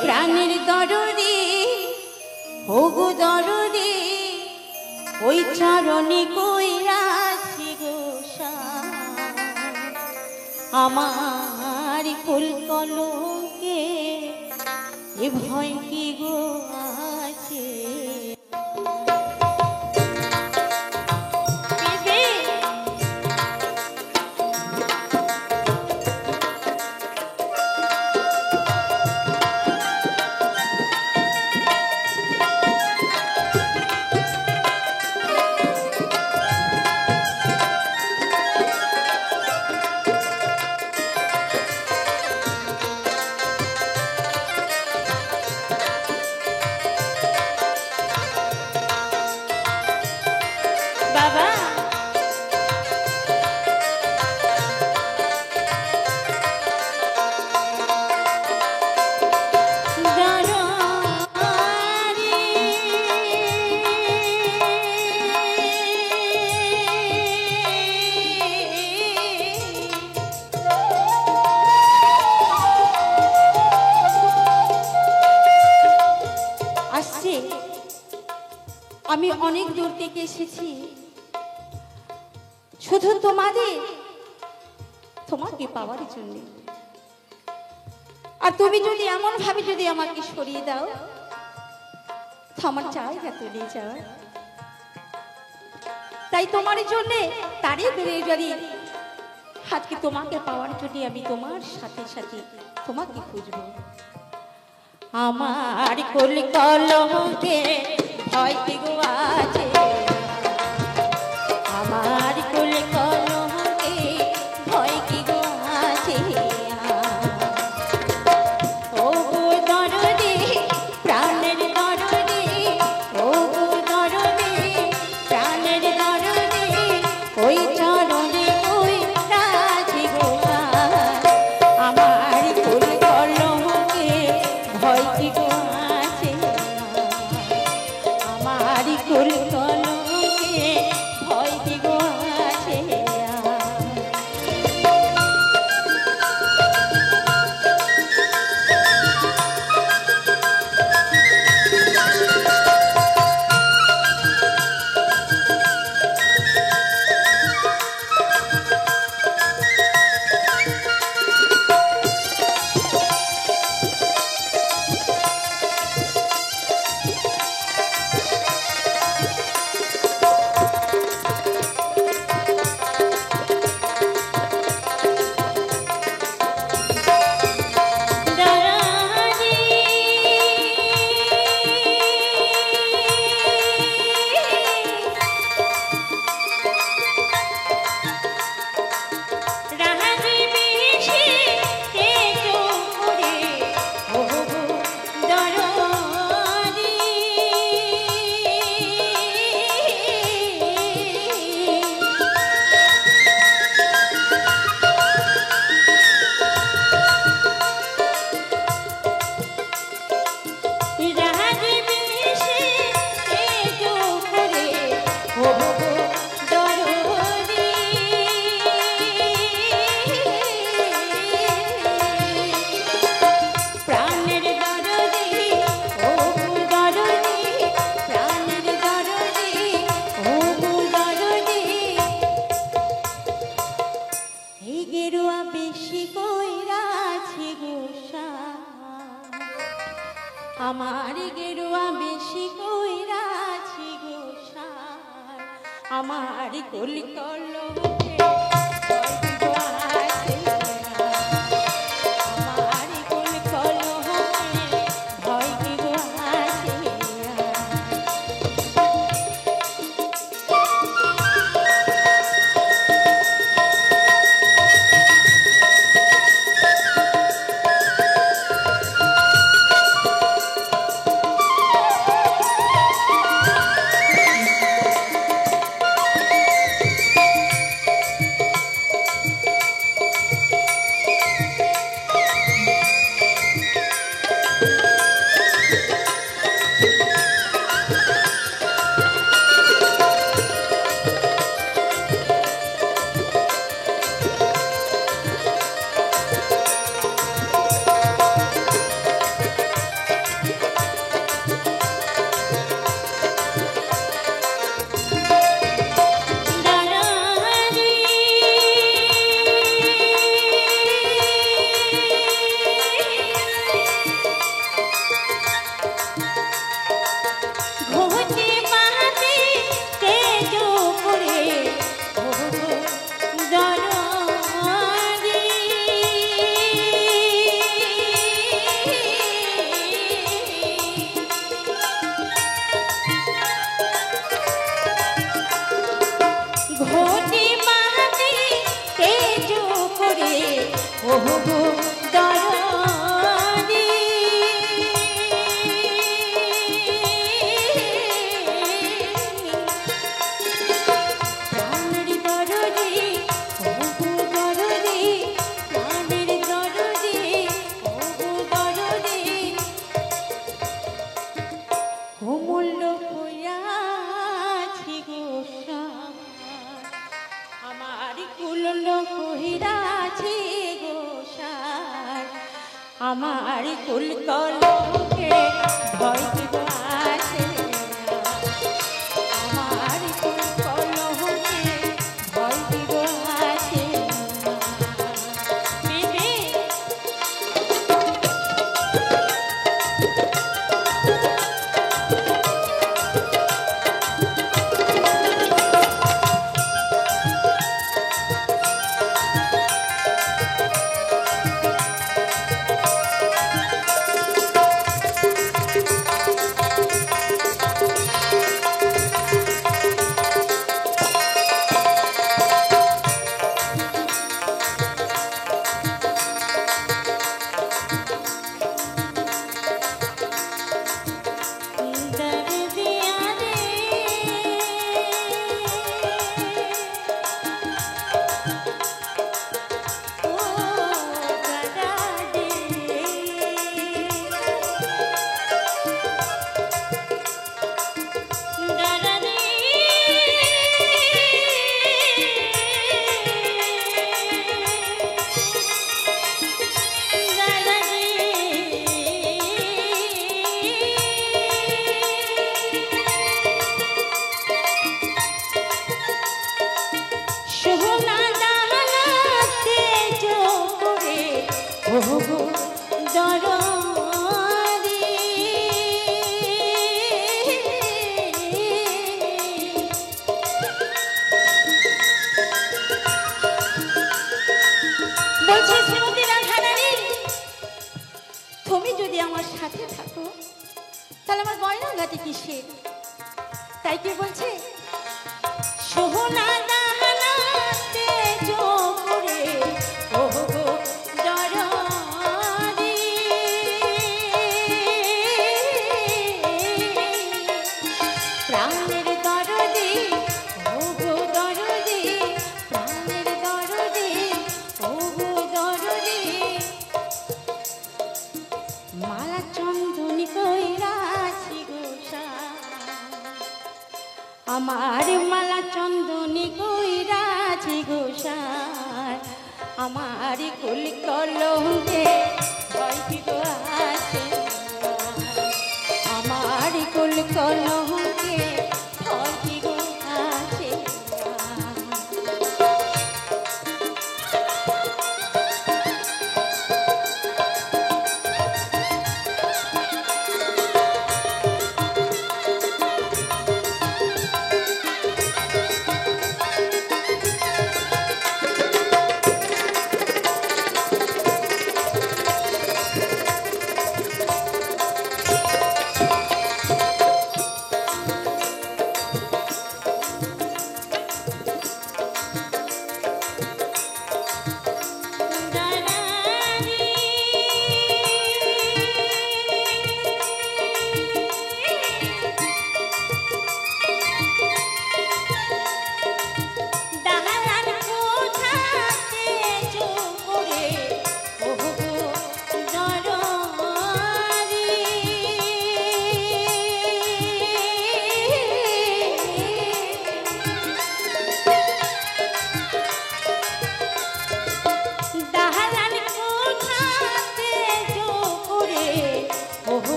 প্রাণের দরদে ওগো দরদে ওই চরণে কইরাছি গোসা আমার কুল কলঙ্কে এ ভয় কি গো আছে আমি অনেক দূর থেকে এসেছি শুধু তোমাকে পাওয়ার জন্য আর তুমি যদি এমন ভাবে যদি আমাকে সরিয়ে দাও তো আমার জায়গা তুলে যাও তাই তোমার জন্য তারই দূরে দাঁড়িয়ে আজকে তোমাকে পাওয়ার জন্য আমি তোমার সাথে সাথে তোমাকে খুঁজবো আমার কুল কলঙ্কে ভয় কি গো আছে আমার কুল কলঙ্কে ভয় কি গো আছে ও গো দরদে প্রাণের দরদে ও গো দরদে প্রাণের দরদে ওই চরণে ওই রাজি গো আমার কুল কলঙ্কে ভয় কি গো কুল কলঙ্কে ভয় কি গো আছে আমার গেরুয়া বেশি কইরাছি গোসা আমার কুল কলঙ্কে ঘটি মাটি তেজ করে ওহো দরদি প্রাণের দরদি ওহো দরদি প্রাণের দরদি ওহো দরদি অমূল্য হইয়াছি গোসা আমার কুলল কহিরাছি গোসার আমার কুল কলকে ভয় দিব আসে আমার কুল কলকে ভয় দিব আসে বিবি তুমি যদি আমার সাথে থাকো তাহলে আমার গয়নাগাটি কিসের তাই কি বলছে সোহনা দাহানাতে জোরে ওহো দরদি প্রাণের দরদি ওহো দরদি প্রাণের দরদি ওহো দরদি মালা চন্দনী কইরাছি গোসা আমার মালা চন্দনী কইরাছি গোসার আমার কুল কলঙ্কে ভয় দিব আসে আমার কুল কলঙ্কে ভয় দিব আসে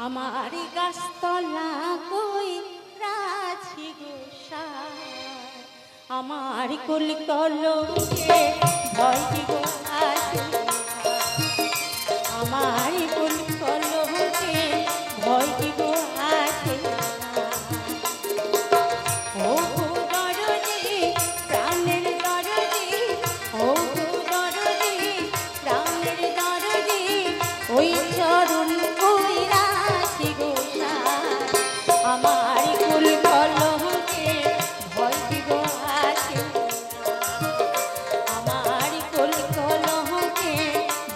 আমার গাছতলা কই রাছি গোসাই আমার কুল কলকে ভয় কি গো আসে আমার কুল কলকে ভয় কি গো আসে ও দরদি প্রাণের দরদি ও দরদি প্রাণের দরদি ওই চরণ কই রাখি গো আমার কুল কলকে ভয় কি গো আসে আমার কুল কলকে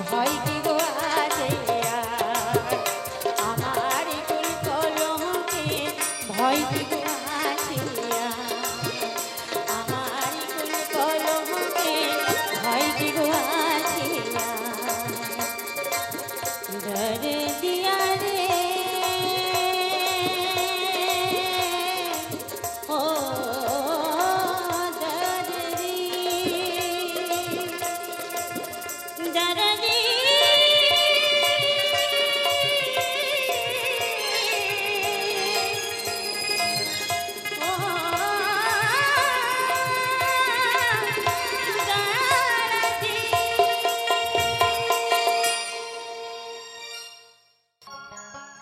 ভয় কি গো আসে আমার কুল কলকে ভয় কি গো আসে আমার কুল কলকে ভয় কি গো আসে ডরে দিয়া রে ও দরদি দরদি ও দরদি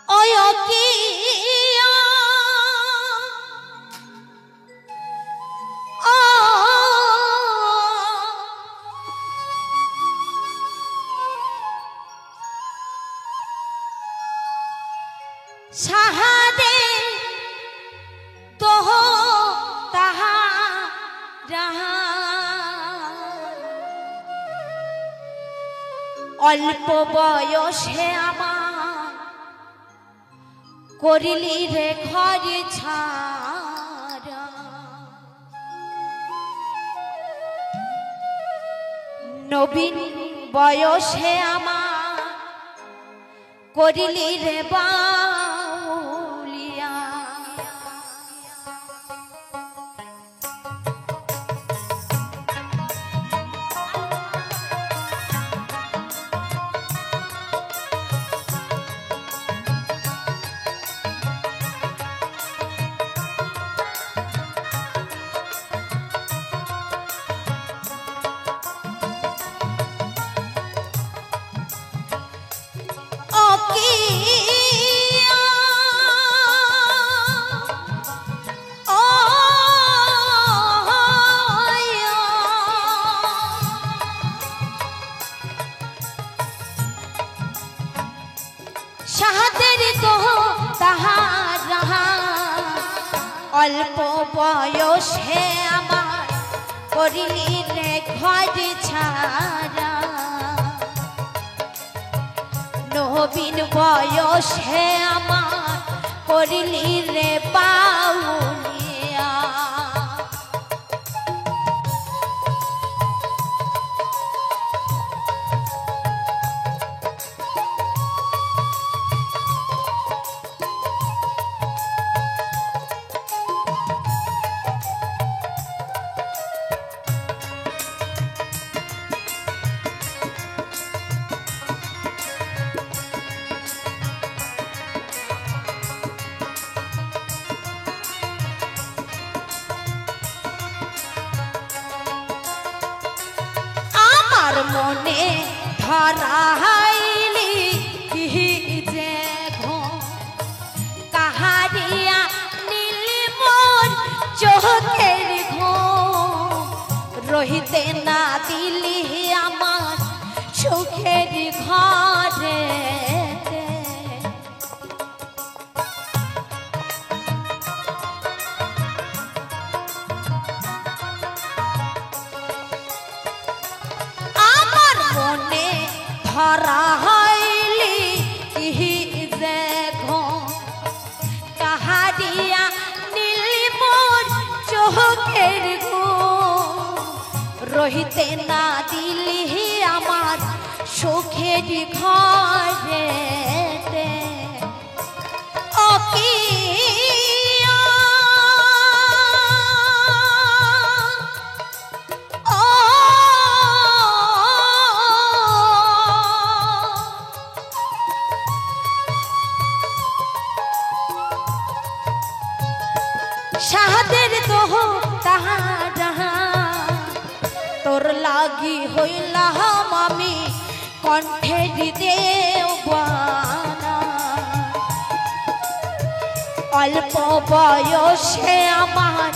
ওই কি ও সাহাদে তোহ তাহা রাহা অল্প বয়সে আমার করিলি রে ঘর ছাড়া নবীন বয়সে আমার করিলি রে বাউলিয়া ও কি ও সাহাদের তো তাহার রাহা অল্প বয়সে আমার করিলি রে ঘর ছাড়া নবীন বয়সে আমার করিলি রে বাউলিয়া আমার মনে ধরাইলি কি যে ঘুম কাহারিয়া নীলি মন চোখের ঘুম রহিতে না দিলি আমার সুখের ঘরে আমার মনে ধরা হইলি কি যে ঘুম কাহারিয়া নীলি মন চোখের ঘুম রহিতে না দিলি আমার সুখের ঘরে ও কি ও সাহাদের তো তাহা তোর লাগি হইলাম আমি কণ্ঠে দেওয়ানা অল্প বয়সে আমার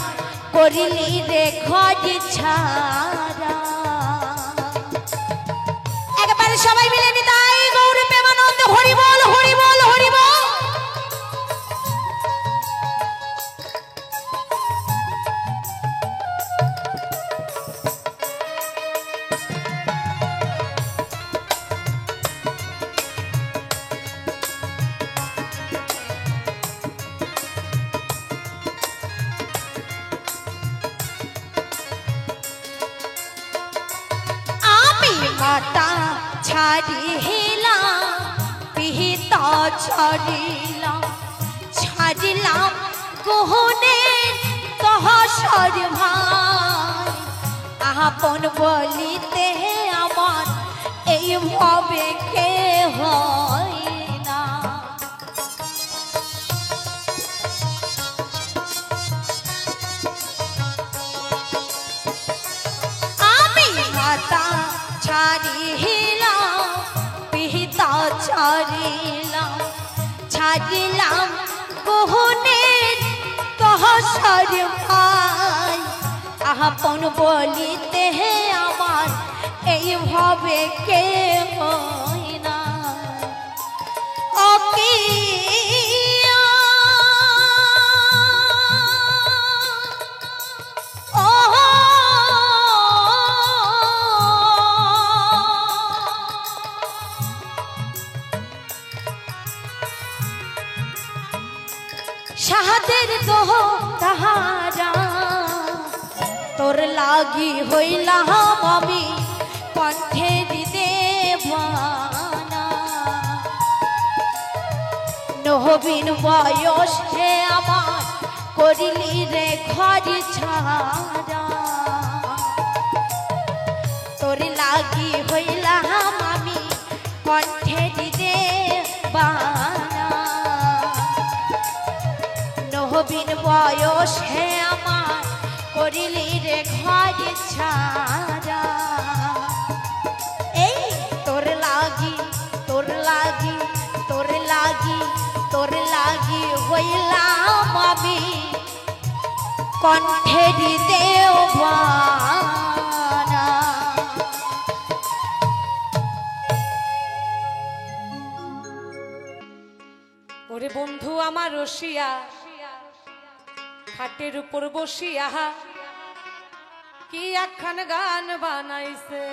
করিলি রে ঘর ছাড়া একবারে সবাই মিলে নিতাই গৌর প্রেমানন্দ হরি বল হরি বল হরি বল মাতা ছাড়িলাম পিতা ছাড়িলাম গহনের তহসর ভাই আপন বলিতে আমার এই ভাবে কে হয় না আমি মাতা ছাড়িলাম পিতা ছাড়িলাম গহনের তহসর ভাই আপন বলিতে আমার এইভাবে কে হয় না ওকে শাহাদের দোহ তাহারা তোর লাগি হইলাম আমি কণ্ঠে দেওয়ানা নবীন বয়স হে আমার করিলি রে ঘর ছাড়া তোর লাগি হইলাম আমি কণ্ঠে দেওয়ানা নবীন বয়স হে আমার করিলি রে ঘর ছাড়া এই তোর লাগি হইলাম আমি কণ্ঠে দেওয়ানা ওরে বন্ধু আমার রসিয়া খাটের উপর বসিয়া কি একখান গান বানাইছে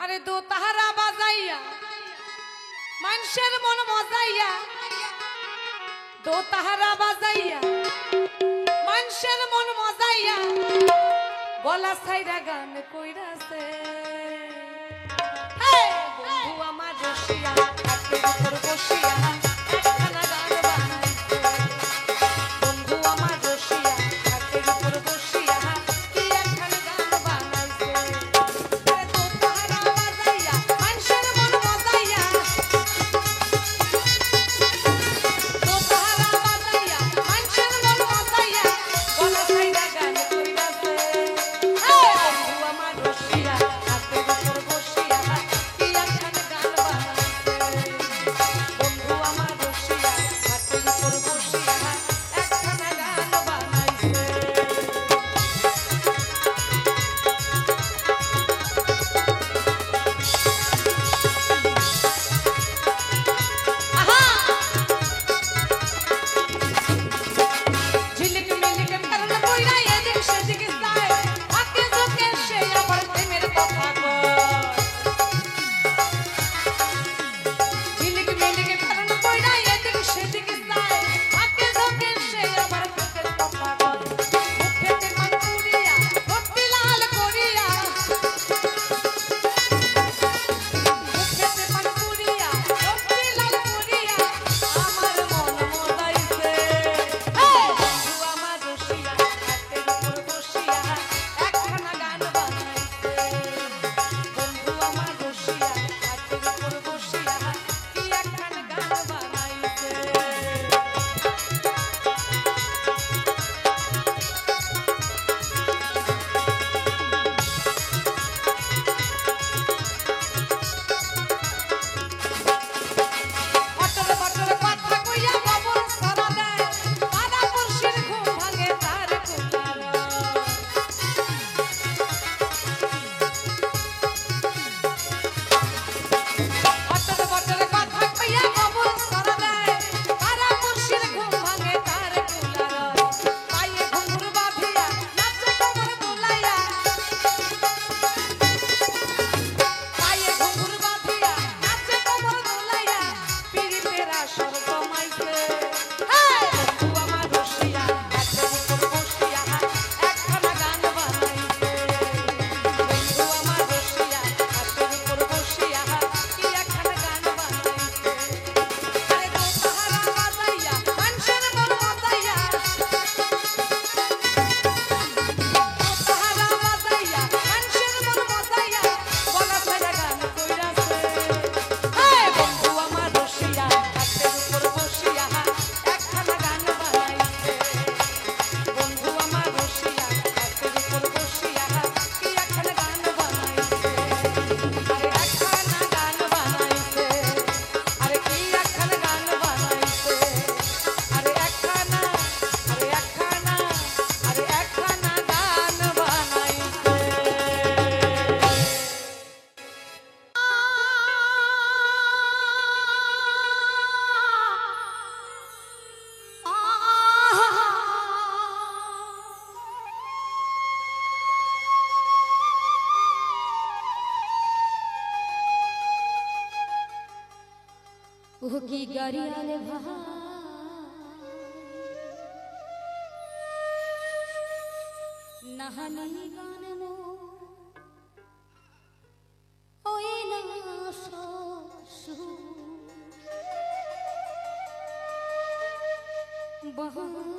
আরে দো তাহারা বাজাইয়া মানুষের মন মজাইয়া দো তাহারা বাজাইয়া মানুষের মন মজাইয়া গলা ছাইরা গান কইরাছে বন্ধু আমার রসিয়া খাটের উপর বসিয়া একখানা গান বানাইছে বন্ধু আমার রসিয়া খাটের উপর বসিয়া কি একখান গান বানাইছে তো তাহারা বাজাইয়া মানুষের মন মজাইয়া তো তাহারা বাজাইয়া মানুষের মন মজাইয়া গলা ছাইরা গান কইরাছে বন্ধু আমার রসিয়া খাটের উপর বসিয়া কি একখান গান বানাইছে বন্ধু আমার কি গাড়িয়াল ভাই নাহানি গান মো ওই না সসু বাহারি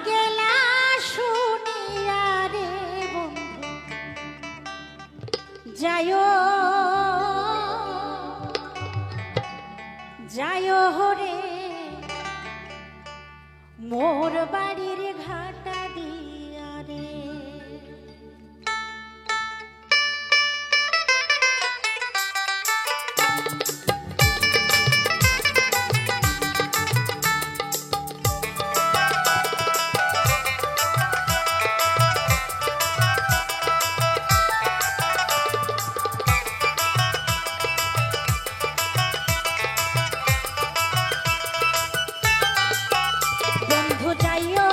গেলা শুনিয়া রে বন্ধু যায়ো যায়ো রে মোর বাড়ির ঘাটা দিয়া রে। বন্ধু যাইও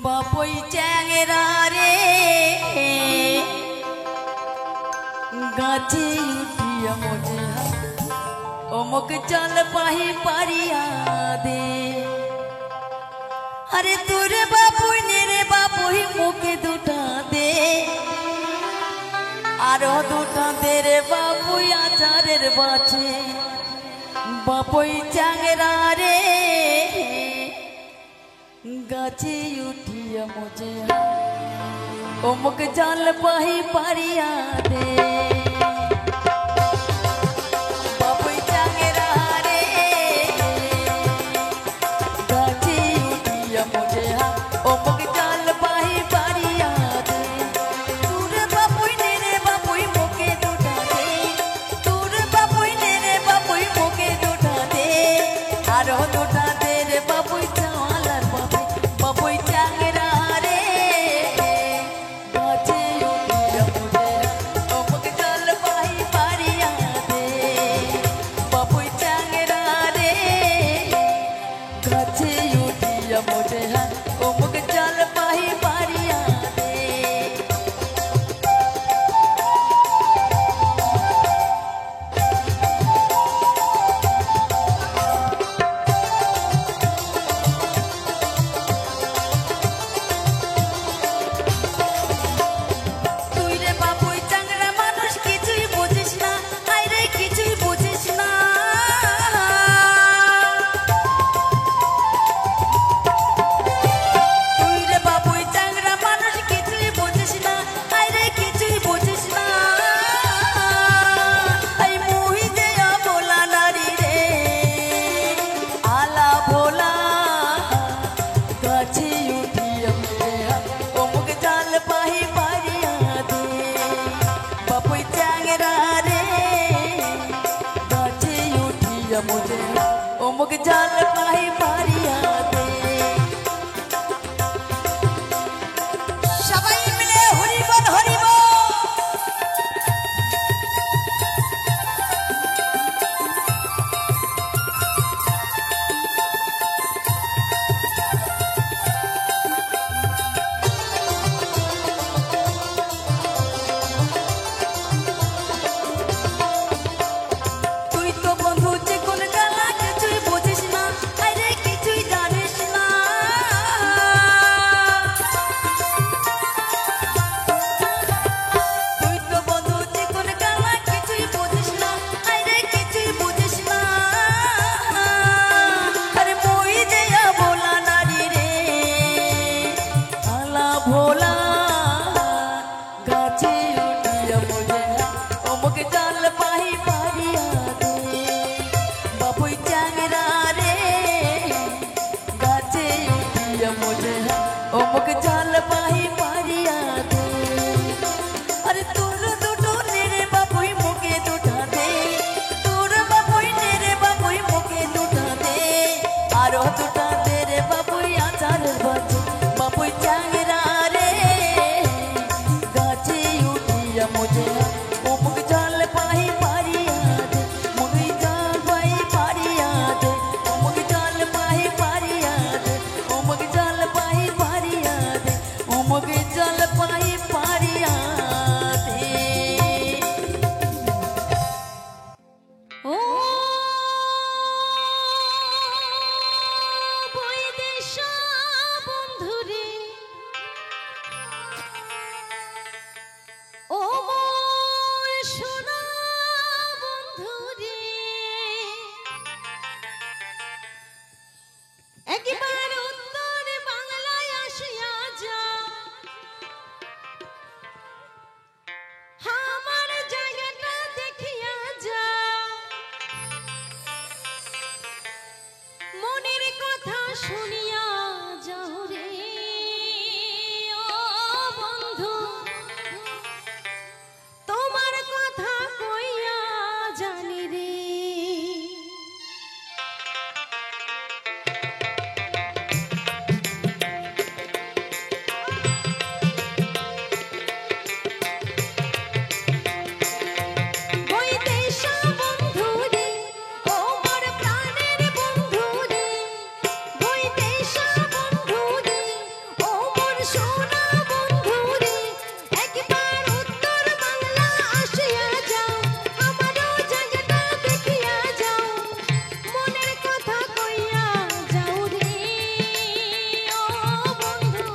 বাপই চ্যাংরা রে গাছে উঠিয়া মজে অমুক চল পাহি পারিয়া দে আরে তোরে বাপুই নে রে বাপুই মুখে দুটা দে আরো দুটা দে রে বাপুই আচারের বাছে বাপুই চ্যাংরা রে গাছে উঠিয়া মজে অমুক জল পাহি পারিয়া দে বাপুই চ্যাংরা রে গাছে উঠিয়া মজে অমুক জল পাহি পারিয়া দে তোর বাপুই নে রে বাপুই মুখে দুটা দে তোর বাপুই নে রে বাপুই মুখে দুটা দে আরো দুটা দে রে বাপুই চাওয়ালার বাপুই বাপুই চ্যাংরা রে গাছে উঠিয়া মজে অমুক জল পাহি পারিয়া দে বাপুই চ্যাংরা রে গাছে উঠিয়া মজে অমুক জল পাহি পারিয়া দে তুই রে বাপুই চ্যাংরা মানুষ কিছুই বুঝিস না আই রে কিছুই বুঝিস না তুই রে বাপুই চ্যাংরা মানুষ কিছুই বুঝিস না আই রে কিছুই বুঝিস না আই মুহি যে ভোলা নারী রে আলা ভোলা গাছে উঠিয়া মজে অমুক জাল পাহি পারিয়া দে বাপুই চ্যাংরা রে গাছে উঠিয়া মজে অমুক জাল পাহি পারিয়া দে সবাই মিলে হরিবল হরিবল তুই তো বন্ধু যে কোন গালা কিছুই বুঝিস না আই রে কিছুই জানিস না তুই তো বন্ধু যে কোন গালা কিছুই বুঝিস না আই রে কিছুই বুঝিস না আরে মই যে ভোলা নারী রে আলা ভোলা গাছে উঠিয়া মজে অমুক জল পাহি পারিয়া দে বাপুই চ্যাংরা রে গাছে উঠিয়া মজে অমুক জল পাহি পারিয়া দে আরে তোর দুটো নে রে বাপুই মুখে দুটা দে তোর বাপুই নে রে বাপুই মুখে দুটা দে আরো দুটা দে রে বাপুই আচারের বাছে বাপুই চ্যাংরা রে গাছে উঠিয়া মজে অমুক জল পাহি পারিয়া দে মুই জল পাহি পারিয়া দে অমুক জল পাহি পারিয়া দে অমুক জল পাহি পারিয়া দে অমুক সোনা বন্ধু রে একবার উত্তর বাংলা আসিয়া যাও আমারও জায়গাটা দেখিয়া যাও মনের কথা কইয়া যাও রে ও বন্ধু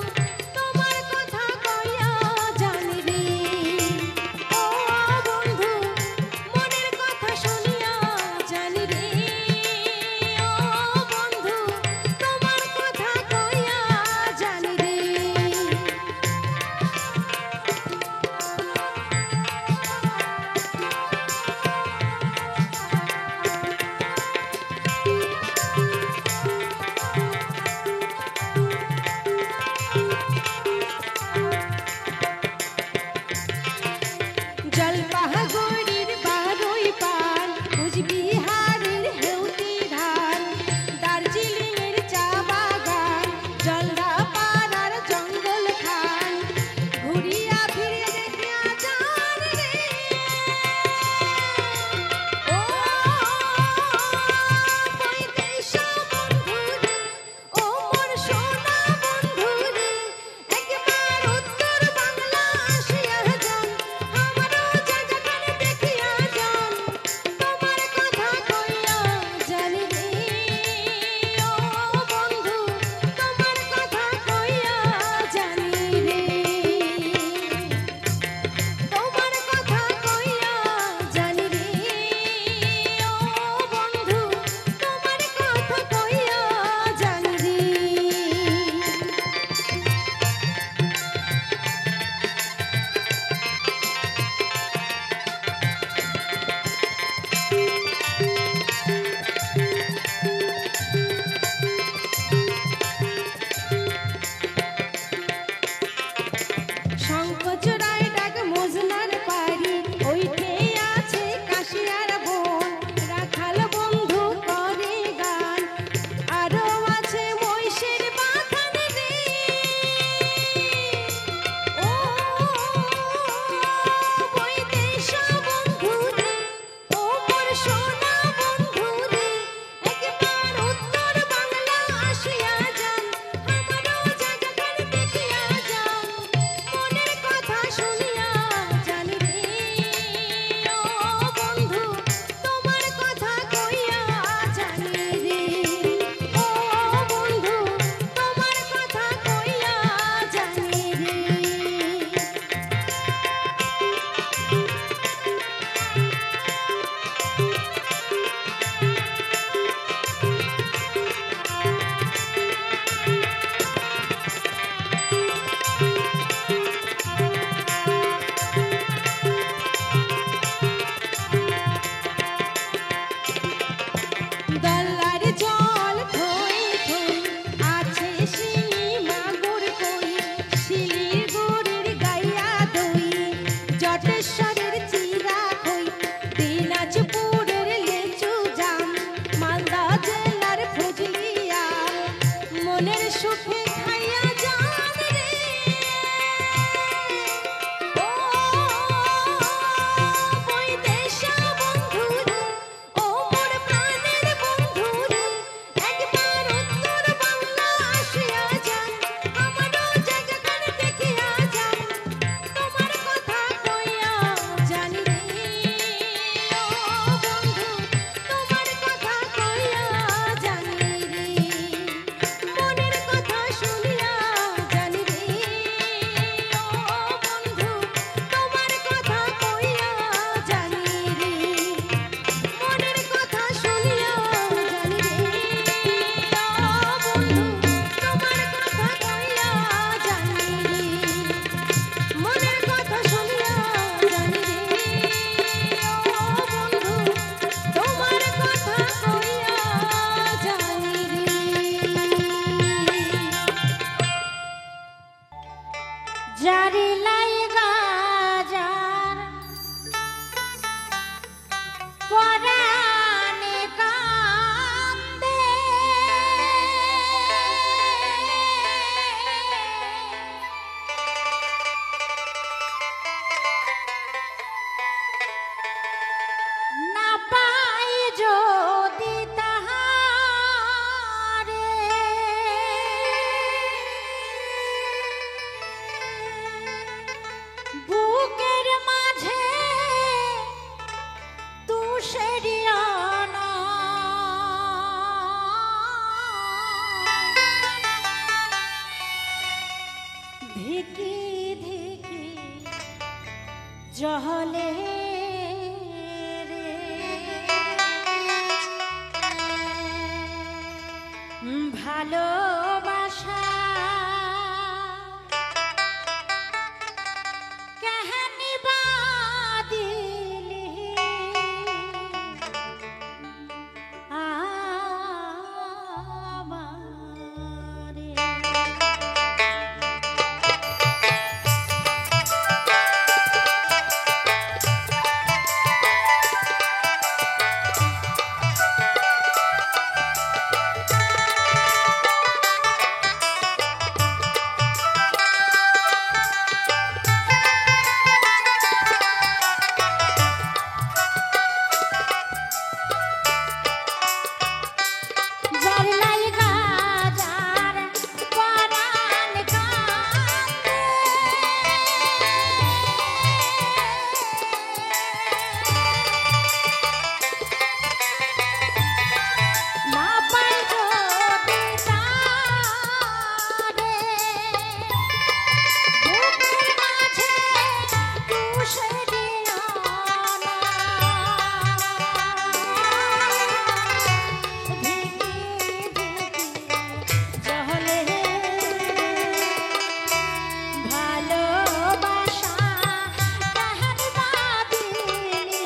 তোমার কথা কইয়া জানি রে ও বন্ধু মনের কথা শুনিয়া জানি রে ও বন্ধু তোমার কথা কইয়া জানি রে জলপাহাড়ির বারোই পান কুচবিহারের হেউতি ধান দার্জিলিংয়ের চা বাগান জলদাপাড়ার জঙ্গল খান ঘুরিয়া ফিরে দেখিয়া যান রে ও পৈতেশা বন্ধু রে ও মোর সোনা বন্ধু রে একবার উত্তর বাংলা আসিয়া যান আমারও জায়গাখানে দেখিয়া যান তোমার কথা কইয়া জানি রে ও বন্ধু তোমার কথা কইয়া জানি রে তোমার কথা কইয়া জানি রে ও বন্ধু তোমার কথা কইয়া জানি রে শঙ্খচূড়ায় ডাক মজনার পারি ওইটে আছে কাশিয়ার বন রাখাল বন্ধু করে গান আরো আছে মহিষের বাথান রে ও পৈতেশা বন্ধু রে ও মোর সোনা বন্ধু রে একবার উত্তর বাংলা আসিয়া যান আমারও জায়গাখানে দেখিয়া যান মনের কথা শুনিয়া জানি রে ও বন্ধু তোমার কথা কইয়া জানি রে ও বন্ধু তোমার কথা কইয়া জানি রে দল্লার জল থই থই আছে শিঙি মাগুর কই শিলির গুড়ের গাইয়া দই জটেশ্বরের চিরা খই দিনাজপুরের লেচু জাম মালদা জেলার ফজলি আম মনের সুখে খাইয়া যান রে ও পৈতেশা বন্ধু রে ও মোর প্রাণের বন্ধু রে একবার উত্তর বাংলা আসিয়া যান আমারও জায়গাখানে দেখিয়া যান তোমার কথা কইয়া জানি রে ও বন্ধু তোমার কথা কইয়া জানি রে মনের কথা শুনিয়া জানি রে ও বন্ধু তোমার কথা কইয়া জানি রে মনের কথা শুনিয়া জানি রে ও বন্ধু তোমার কথা কইয়া জানি রে মনের কথা শুনিয়া জানি রে ও বন্ধু তোমার কথা কইয়া জানি রে জারি লাইগা যার পরাণে কান্দে না পাই যদি তাহারে ধিকি ধিকি জহলে রে ভালোবাসা কাহানি বাদিলি আমারে যার লাইগা যার পরাণ কান্দে না পাই যদি তারে বুকের মাঝে পুষে দিও না ধিকি ধিকি জহলে ভালোবাসা কাহানি বাদিলি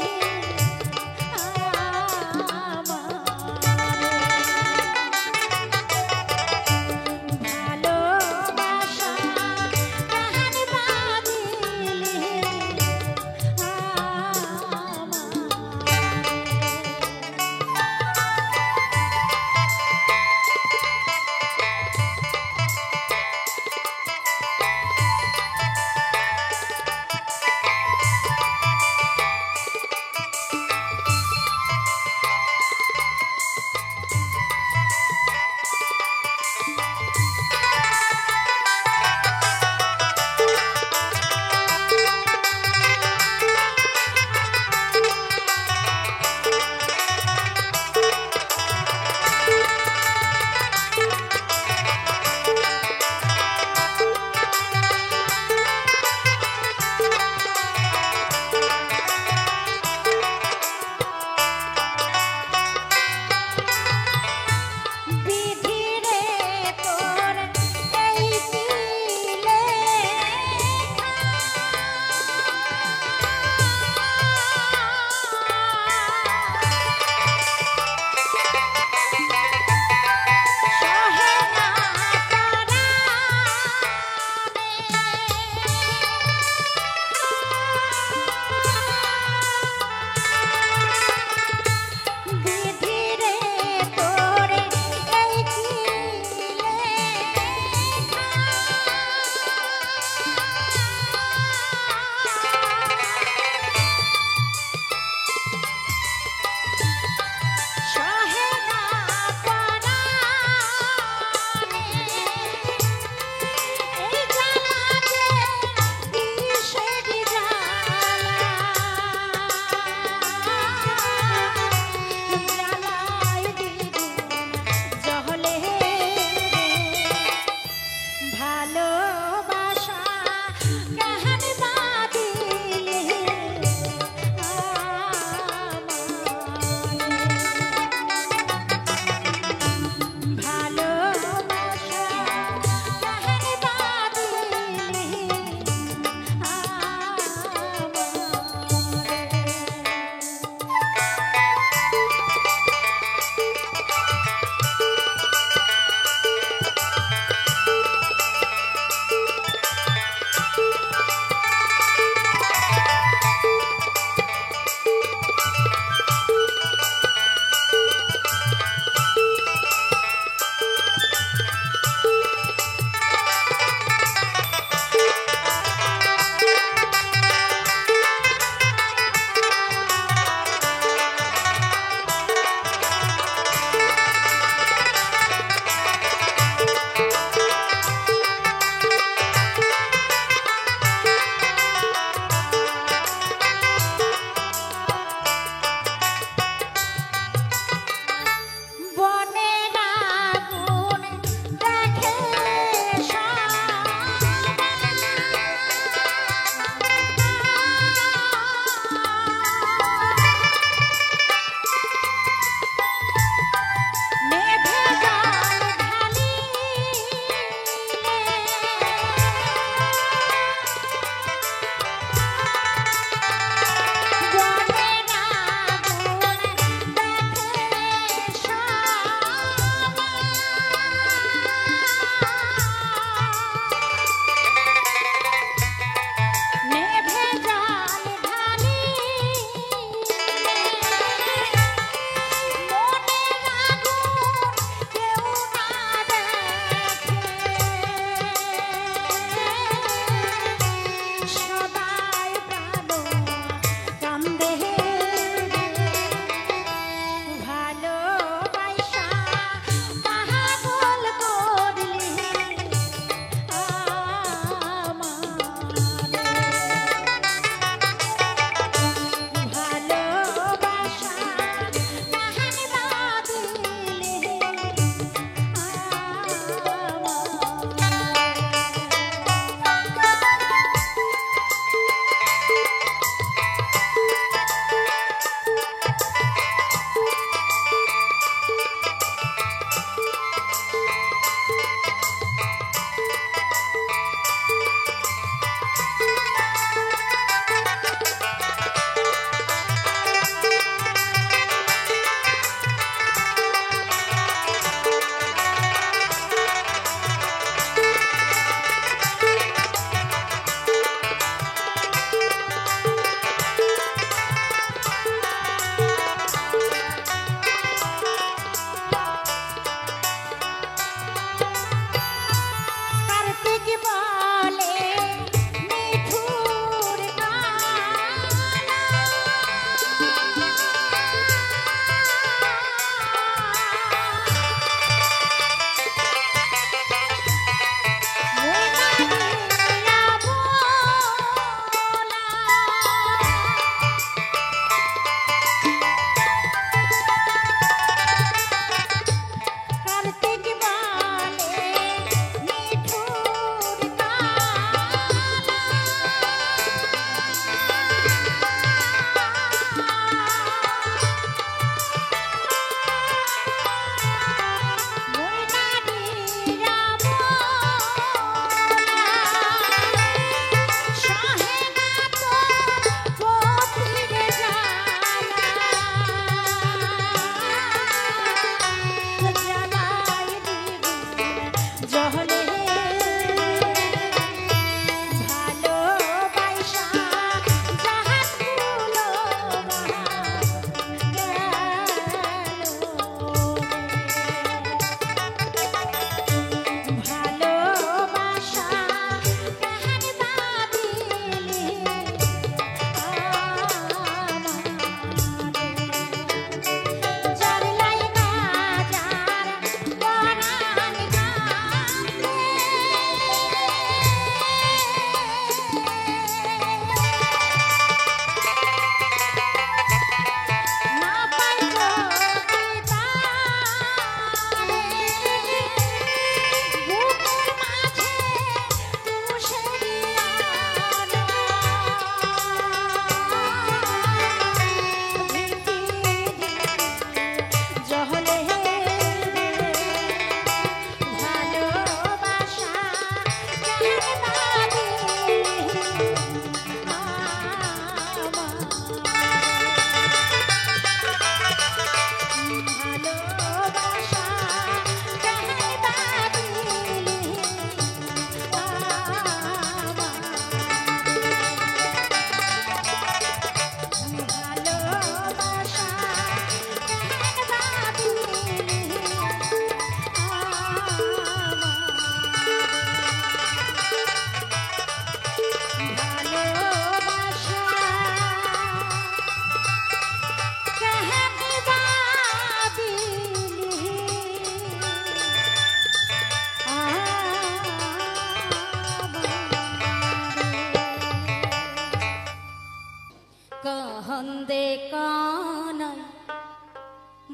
ভালোবাসা কাহানি বাদিলি বিধি রে তোর এই কি লেখা সহে না পরাণে বিধি রে তোর এই কি লেখা সহে না পরাণে এই জ্বালা যে বিষের জ্বালাই দ্বিগুণ জহলে ভালোবাসা কাহানি বাদিলি ভালোবাসা কাহানি বাদিলি আমারে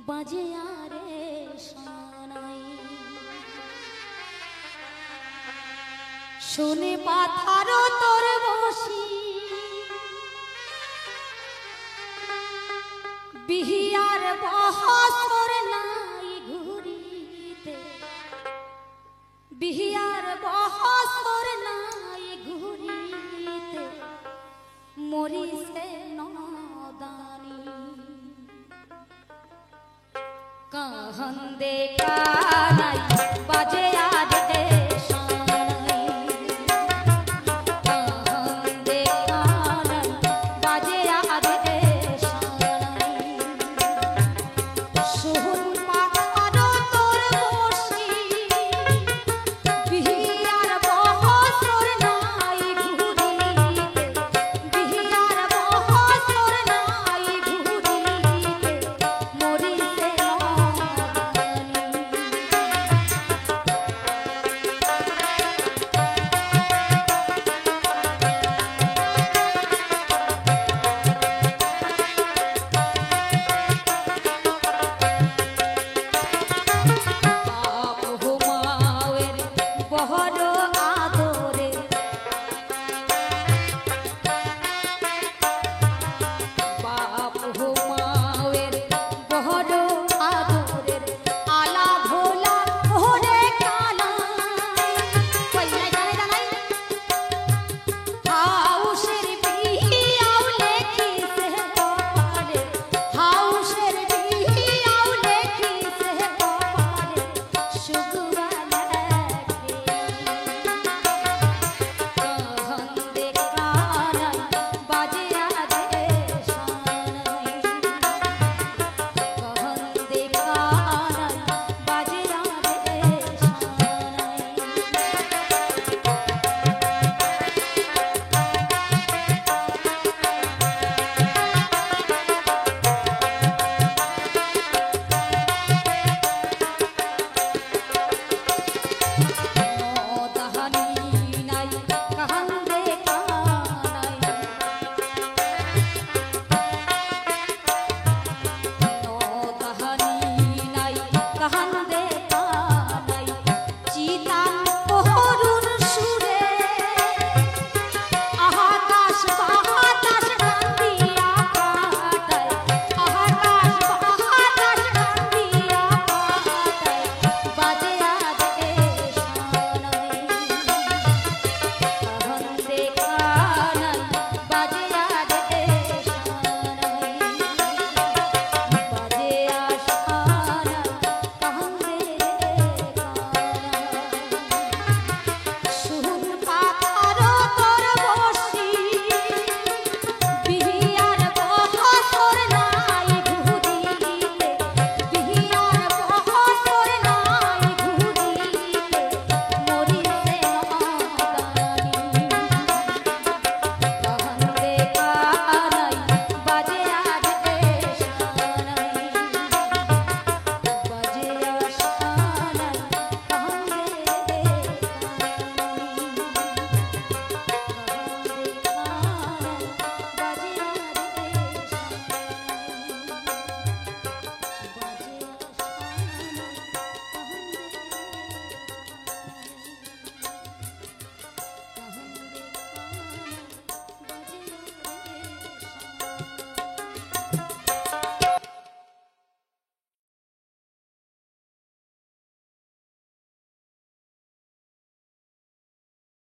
বাজে আরে সানাই শুনে পাথারো তোর বসি বিহিয়ার বহসর নাই ঘুরিতে বিহিয়ার বহসর নাই ঘুরিতে মরিছে নদানি কাহন্দে কা